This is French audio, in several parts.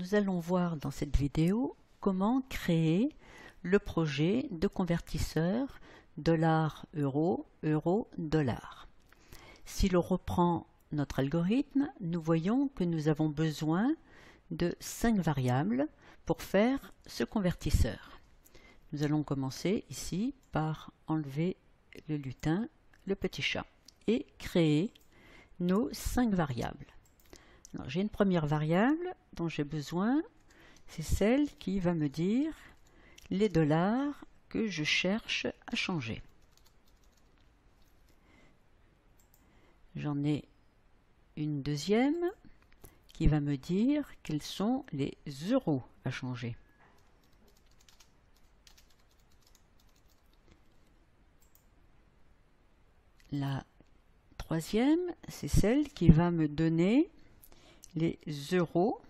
nous allons voir dans cette vidéo comment créer le projet de convertisseur $-euro, euro-dollar. Si l'on reprend notre algorithme, nous voyons que nous avons besoin de 5 variables pour faire ce convertisseur. Nous allons commencer ici par enlever le lutin, le petit chat, et créer nos 5 variables. J'ai une première variable dont j'ai besoin, c'est celle qui va me dire les dollars que je cherche à changer. J'en ai une deuxième qui va me dire quels sont les euros à changer. La troisième, c'est celle qui va me donner les euros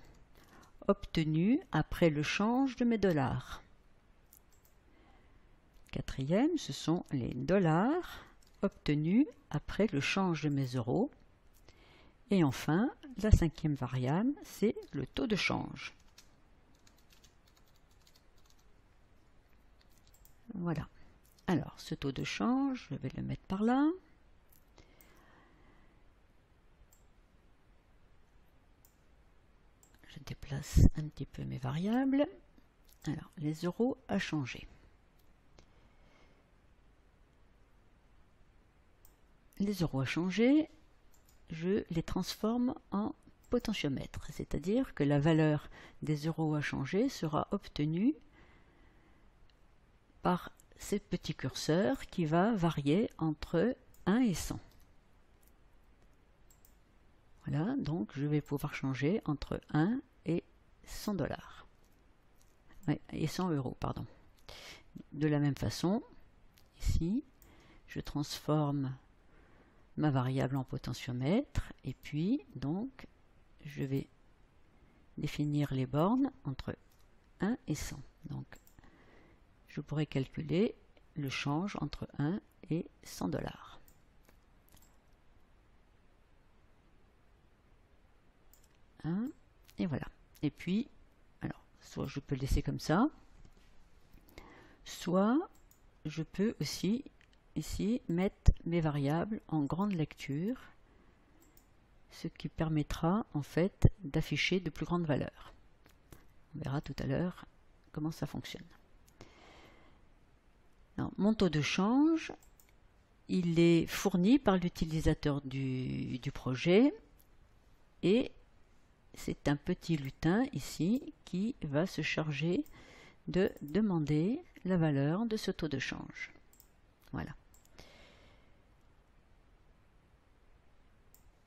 obtenus après le change de mes dollars. Quatrième, ce sont les dollars obtenus après le change de mes euros. Et enfin, la cinquième variable, c'est le taux de change. Voilà. Alors, ce taux de change, je vais le mettre par là. Je déplace un petit peu mes variables. Alors, les euros à changer. Les euros à changer, je les transforme en potentiomètre, c'est-à-dire que la valeur des euros à changer sera obtenue par ce petit curseur qui va varier entre 1 et 100. Voilà, donc je vais pouvoir changer entre 1 et 100 dollars. Ouais, et 100 euros, pardon. De la même façon, ici, je transforme ma variable en potentiomètre et puis donc je vais définir les bornes entre 1 et 100. Donc je pourrais calculer le change entre 1 et 100 dollars. Et voilà. Et puis, alors, soit je peux le laisser comme ça, soit je peux aussi ici mettre mes variables en grande lecture, ce qui permettra en fait d'afficher de plus grandes valeurs. On verra tout à l'heure comment ça fonctionne. Alors, mon taux de change, il est fourni par l'utilisateur du projet et c'est un petit lutin ici qui va se charger de demander la valeur de ce taux de change. Voilà.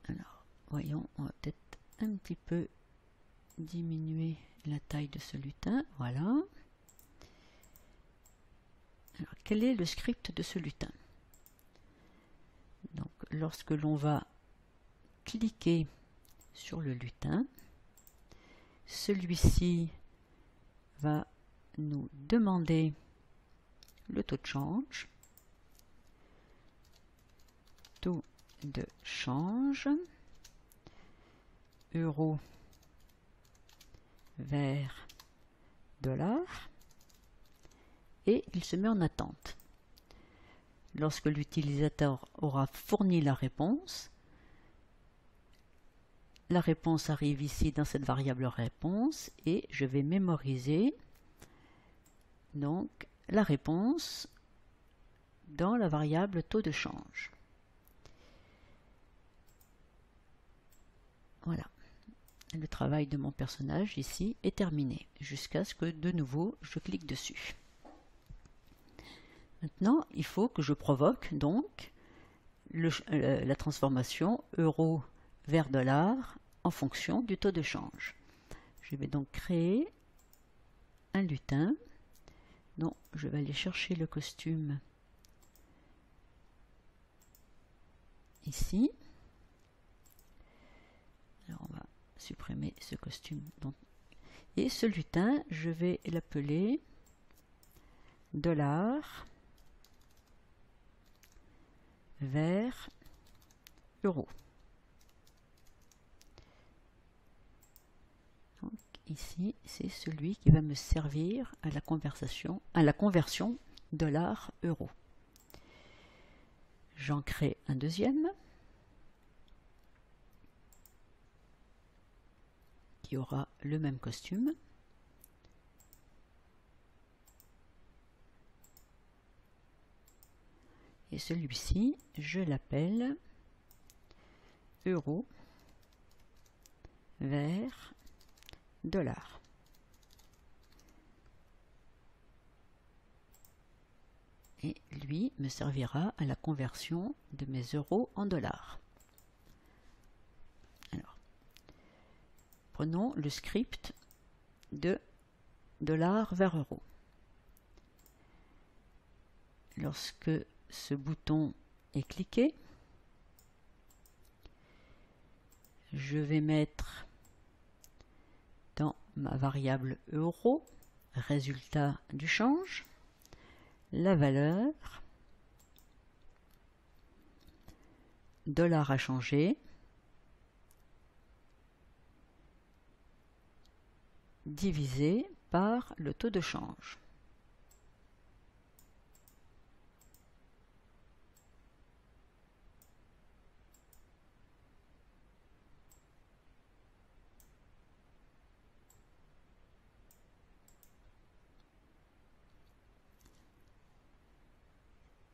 Alors, voyons, on va peut-être un petit peu diminuer la taille de ce lutin. Voilà. Alors, quel est le script de ce lutin? Donc, lorsque l'on va cliquer sur le lutin, celui-ci va nous demander le taux de change. Taux de change, euro vers dollar, et il se met en attente. Lorsque l'utilisateur aura fourni la réponse arrive ici dans cette variable réponse et je vais mémoriser donc la réponse dans la variable taux de change. Voilà, le travail de mon personnage ici est terminé, jusqu'à ce que de nouveau je clique dessus. Maintenant, il faut que je provoque donc la transformation euro vers dollar en fonction du taux de change. Je vais donc créer un lutin. Donc, je vais aller chercher le costume ici. Alors, on va supprimer ce costume. Et ce lutin, je vais l'appeler dollar vers euro. Donc, ici, c'est celui qui va me servir à la conversion $-euro. J'en crée un deuxième qui aura le même costume. Et celui-ci, je l'appelle euro vers $. Et lui me servira à la conversion de mes euros en dollars. Alors, prenons le script de $ vers euro. Lorsque ce bouton est cliqué, je vais mettre dans ma variable euro, résultat du change, la valeur $ à changer divisé par le taux de change.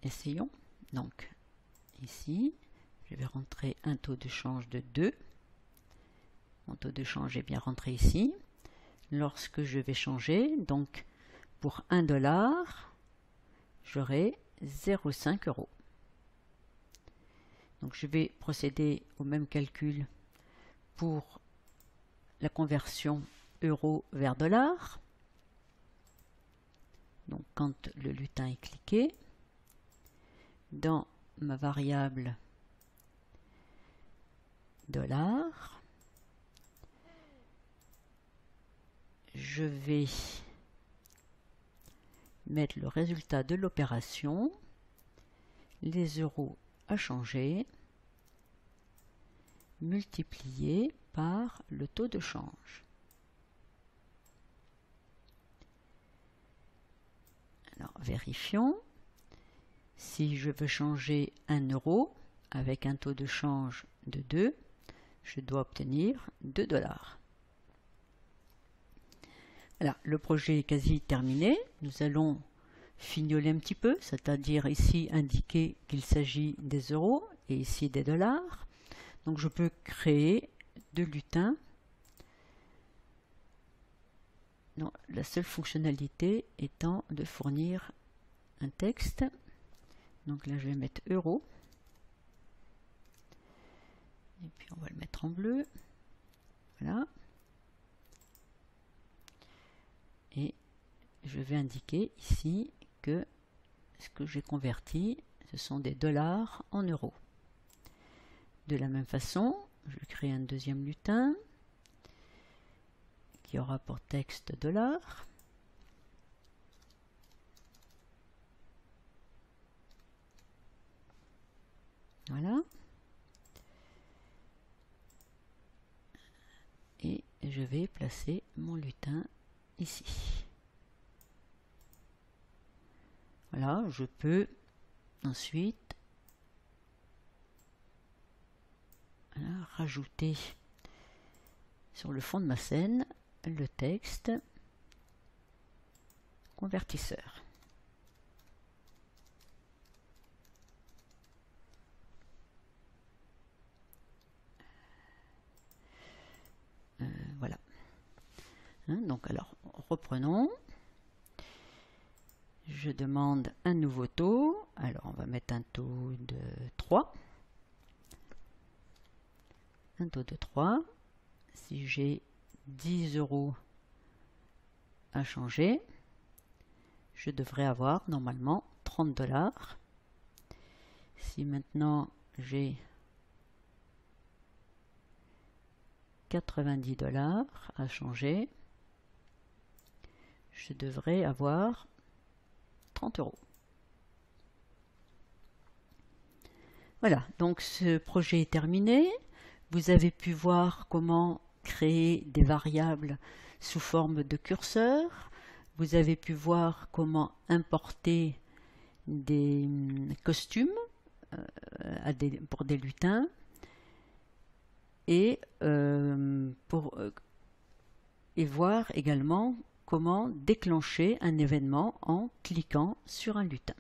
Essayons. Donc, ici, je vais rentrer un taux de change de 2. Mon taux de change est bien rentré ici. Lorsque je vais changer, donc pour $1, j'aurai 0,5 €. Donc, je vais procéder au même calcul pour la conversion euro vers $. Donc, quand le lutin est cliqué, dans ma variable $, je vais mettre le résultat de l'opération, les euros à changer, multiplié par le taux de change. Alors, vérifions. Si je veux changer 1 € avec un taux de change de 2, je dois obtenir 2 $. Voilà, le projet est quasi terminé. Nous allons fignoler un petit peu, c'est-à-dire ici indiquer qu'il s'agit des euros et ici des dollars. Donc je peux créer deux lutins. Non, la seule fonctionnalité étant de fournir un texte. Donc là, je vais mettre euro. Et puis, on va le mettre en bleu. Voilà. Et je vais indiquer ici que ce que j'ai converti, ce sont des dollars en euros. De la même façon, je crée un deuxième lutin qui aura pour texte dollars. Voilà. Et je vais placer mon lutin ici. Voilà, je peux ensuite rajouter sur le fond de ma scène le texte convertisseur. Voilà. Donc alors, reprenons. Je demande un nouveau taux. Alors, on va mettre un taux de 3. Un taux de 3. Si j'ai 10 € à changer, je devrais avoir normalement 30 $. Si maintenant j'ai 90 $ à changer, je devrais avoir 30 €. Voilà, donc ce projet est terminé. Vous avez pu voir comment créer des variables sous forme de curseur. Vous avez pu voir comment importer des costumes pour des lutins et voir également comment déclencher un événement en cliquant sur un lutin.